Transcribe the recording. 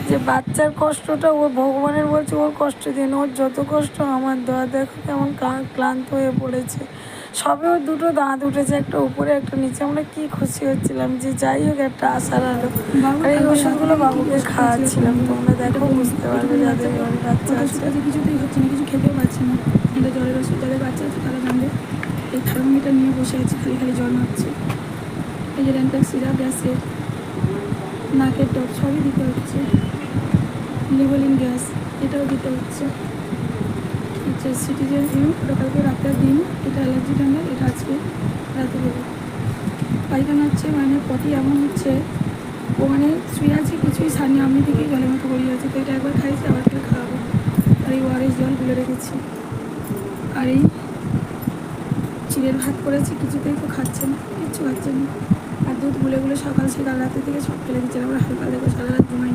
যে বাচ্চার কষ্টটা ও ভগবানের বলছে ওর কষ্ট দিন, ওর যত কষ্ট আমার দেওয়া। দেখো কেমন ক্লান্ত হয়ে পড়েছে। সবে ওর দুটো দাঁত উঠেছে, একটা উপরে একটা নিচে। আমরা কি খুশি হচ্ছিলাম যে যাই হোক একটা আশার আলো। আর এই ওষুধগুলো বাবুকে খাওয়াচ্ছিলাম, তোমরা দেখো বুঝতে পারবে যাদের ঘরে বাচ্চা আছে। কিছুতেই হচ্ছে না, কিছু খেতেও পারছে না। এটা জ্বরের ওষুধ, যাদের বাচ্চা আছে তারা জানবে। এই থার্মোমিটার নিয়ে বসে আছে, খালি খালি জ্বর হচ্ছে। এই যে র্যান্টাক সিরাপ, গ্যাসের নাকের টপ সবই দিতে হচ্ছে। লিভোলিন গ্যাস এটাও দিতে হচ্ছে। আচ্ছা সিটিজেন ওটা কালকে রাতের দিন, এটা অ্যালার্জি টাইমের, এটা আজকে রাতে দেবো। পায়খানা হচ্ছে মানে পটি এমন হচ্ছে, ও মানে শুয়ে আছে কিছুই সামনে আমি থেকেই জলের মতো গড়িয়ে আছে। তো এটা একবার খাইছে, আবার ফের খাওয়াবো। আর এই ওয়ারেস জল গুলে রেখেছি। আর এই চিড়ের ভাত করেছি, কিছুতেই তো খাচ্ছে না, কিচ্ছু খাচ্ছে না। আর দুধ গুলে সকাল রাতে থেকে সব ফেলে দিচ্ছে। আমরা হালকা দেখো সারা রাত ঘুমাইনি।